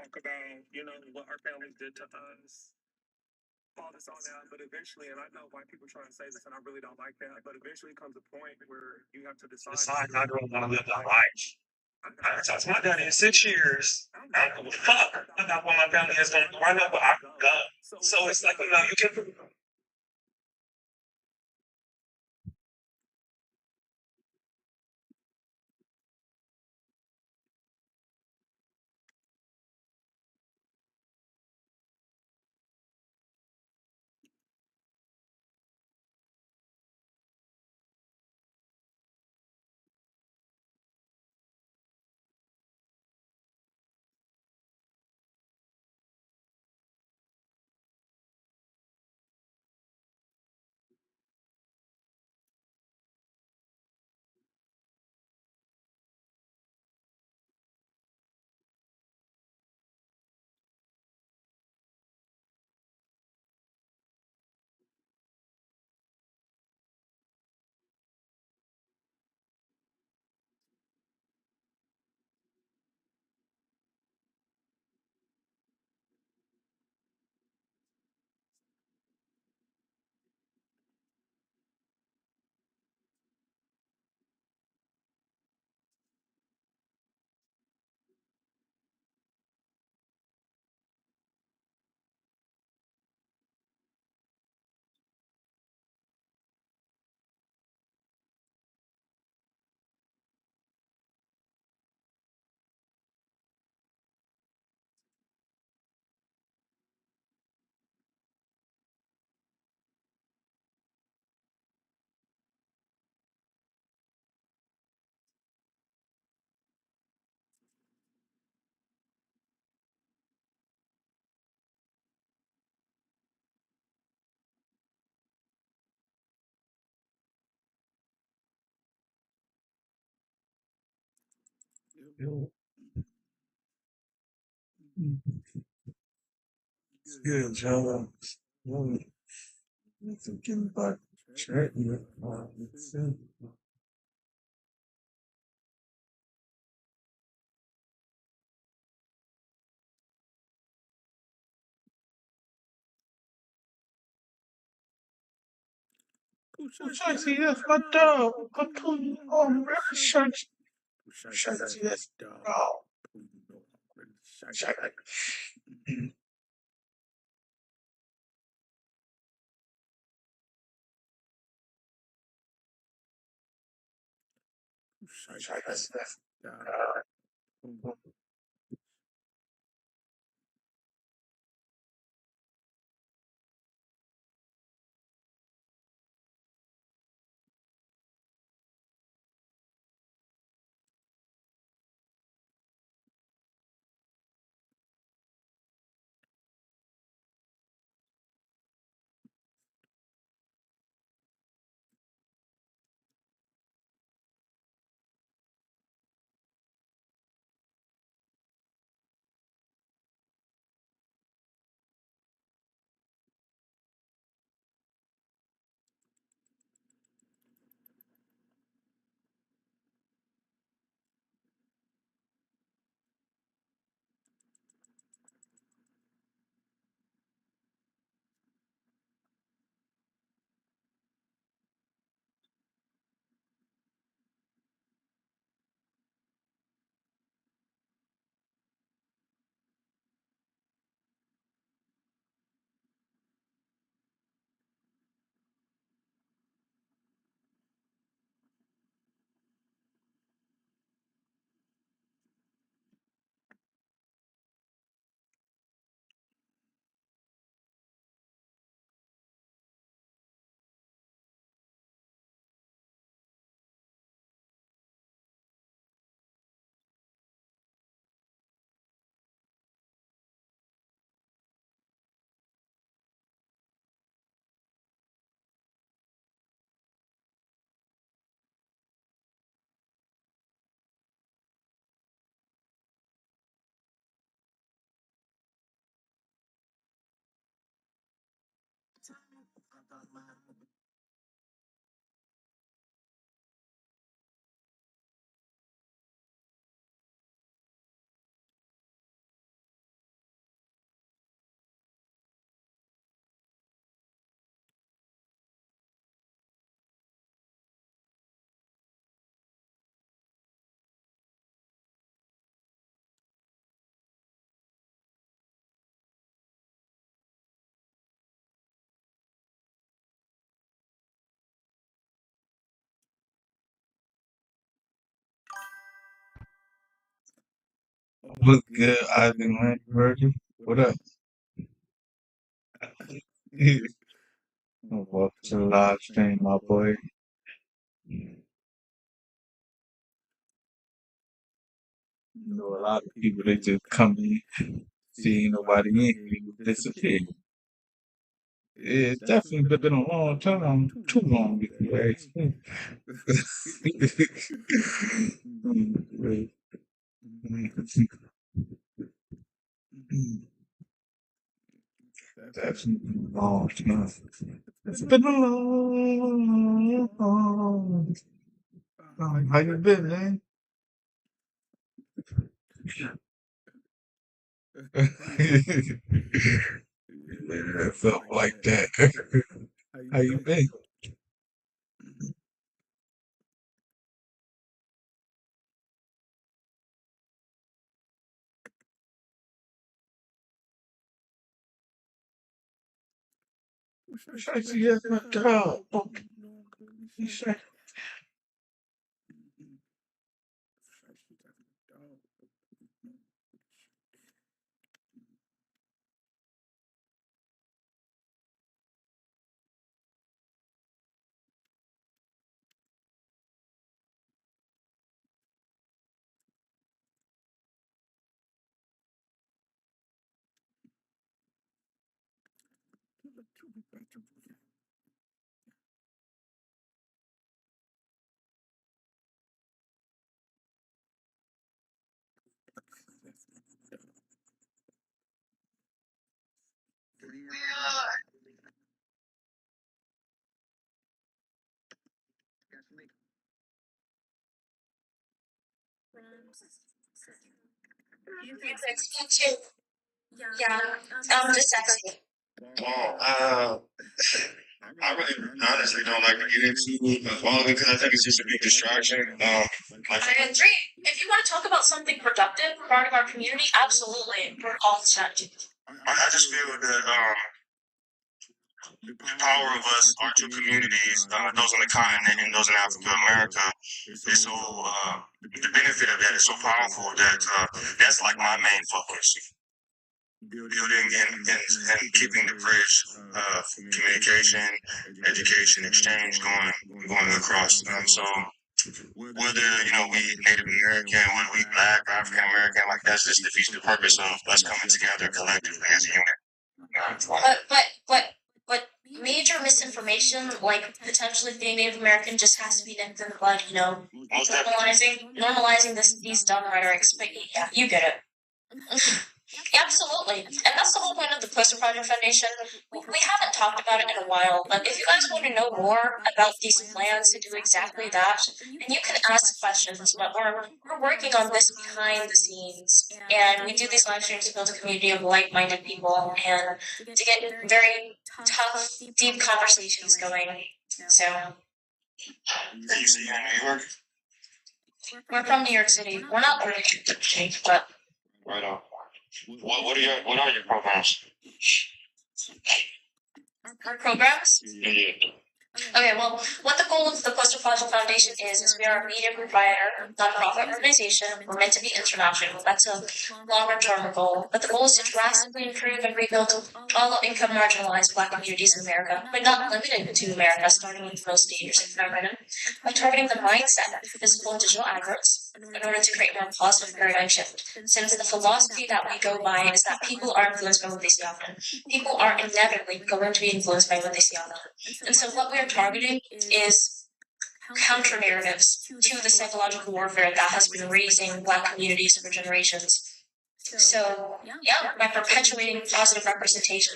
talk about, what our families did to us, all this, all that. But eventually, and I know white people try to say this, and I really don't like that, but eventually comes a point where you have to decide how Decide you how want do to I live want your to live my life. life. I haven't I haven't talked to my talked to my daddy in daddy in six 6 years. years. I don't I give a don't give a fuck fuck about about what what my my family family has has done done right right now, now, but but I I can can go. go. So it's So like, it's like, you can. Good job. Thinking about treatment. Precisely, yes, but complete research. Precisely, yes. Oh, precisely, yes. Look good, Ivan Land Virgin. What up? Welcome to the live stream, my boy. You know, a lot of people they just come in, see nobody in here, disappear. It's definitely been a long time, too long if you ask me. Definitely been a long time. It's been a long time. How you been, man? Yeah, it felt like that. How you been? Scheiße, jetzt mal da. You say, yeah, just texting. Well, I really honestly don't like to get into all of it because I think it's just a big distraction. Like I agree. If you want to talk about something productive regarding our community, absolutely, we're all set. I just feel that the power of us, our two communities, those on the continent and those in Africa America, is so the benefit of that is so powerful that that's like my main focus. Building and keeping the bridge of communication, education, exchange going across. So whether we Native American, whether we Black or African American, like that's just defeats the purpose of us coming together collectively as a unit. But major misinformation, like potentially being Native American, just has to be nipped in the bud. Normalizing these dumb rhetorics. But yeah, you get it. Absolutely. And that's the whole point of the Poster Project Foundation. We haven't talked about it in a while, but if you guys want to know more about these plans to do exactly that, and you can ask questions, but we're working on this behind the scenes. And we do these live streams to build a community of like minded people and to get very tough, deep conversations going. So you see New York? We're from New York City. We're not really but right on. What are your programs? Our programs? Yeah. Okay, well, what the goal of the Poster Project Foundation is we are a media provider, nonprofit organization. We're meant to be international. That's a longer term goal. But the goal is to drastically improve and rebuild all low-income marginalized Black communities in America, but not limited to America, starting with the most dangerous environment, by targeting the mindset of physical and digital adverts in order to create a more positive paradigm shift. Since the philosophy that we go by is that people are influenced by what they see often. People are inevitably going to be influenced by what they see often. And so what we are targeting is counter narratives to the psychological warfare that has been raising Black communities for generations. So, yeah, by perpetuating positive representation.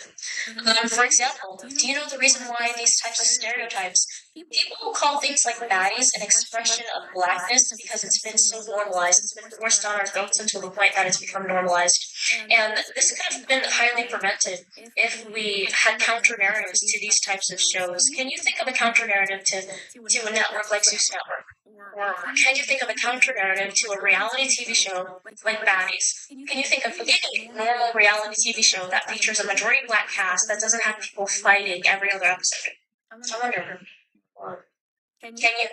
For example, do you know the reason why these types of stereotypes? People will call things like baddies an expression of Blackness because it's been so normalized. It's been forced down our throats until the point that it's become normalized. And this could have been highly prevented if we had counter narratives to these types of shows. Can you think of a counter narrative to a network like Zeus Network? Or can you think of a counter narrative to a reality TV show like Baddies? Can you think of any normal reality TV show that features a majority Black cast that doesn't have people fighting every other episode? I wonder. Can you?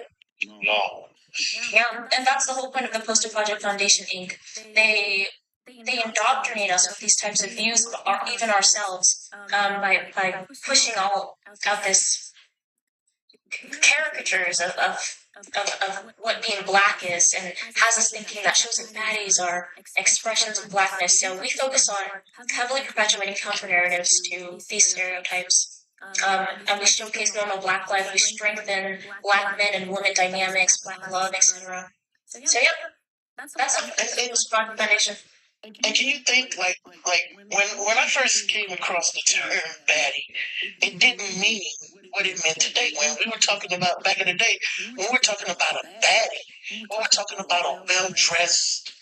No. Yeah, and that's the whole point of the Poster Project Foundation Inc. They they indoctrinate us with these types of views, or even ourselves, by pushing all of this caricatures of what being black is, and has us thinking that shows and baddies are expressions of blackness. So we focus on heavily perpetuating counter narratives to these stereotypes. And we showcase normal black life, we strengthen black men and women dynamics, black love, etc. So yeah, that's a strong foundation. And can you think like when I first came across the term baddie, it didn't mean what it meant today. When we were talking about back in the day, when we were talking about a baddie, we were talking about a well-dressed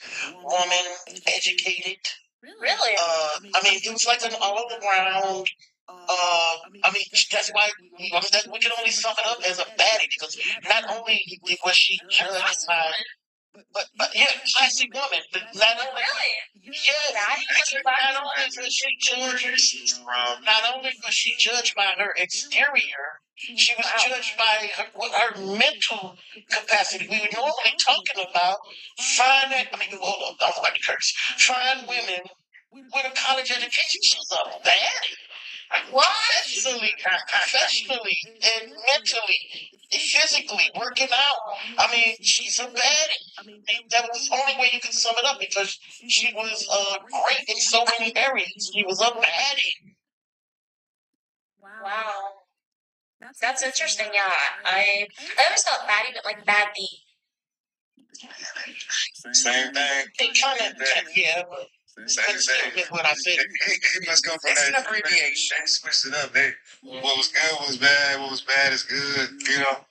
woman, educated. Really? I mean, it was like an all-around. I mean, that's why we can only sum it up as a baddie, because not only was she judged by, but yeah, classic woman. But not only, not only was she judged, not only was she judged by her exterior, she was judged by her mental capacity. We were normally talking about fine. I mean, hold on, I don't like to curse. Fine women with a college education. She's a baddie. Professionally, and mentally, physically, working out. I mean, she's a baddie. That was the only way you could sum it up, because she was great in so many areas. She was a baddie. Wow. That's interesting, yeah. I always thought baddie meant like bad beat. Same thing. They kind of, yeah, but Same. what I said. It must come from It's that an abbreviation. They switched it up. What was good was bad. What was bad is good. You know.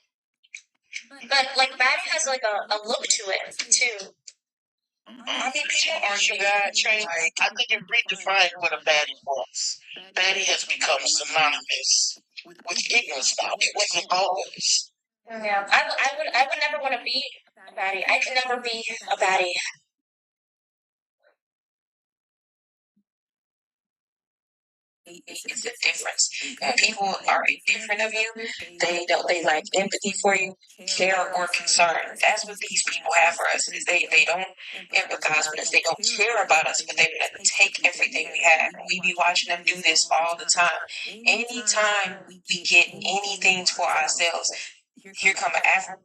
But like baddie has like a look to it too. I mean, people argue that. I think it redefined what a baddie was. Baddie has become synonymous with ignorance now. It wasn't always. Yeah, I would never want to be a baddie. I could never be a baddie. It's a difference. When people are indifferent of you, they lack empathy for you, care or concern. That's what these people have for us. Is they don't empathize with us. They don't care about us, but they would take everything we have. We be watching them do this all the time. Anytime we get anything for ourselves, here come an African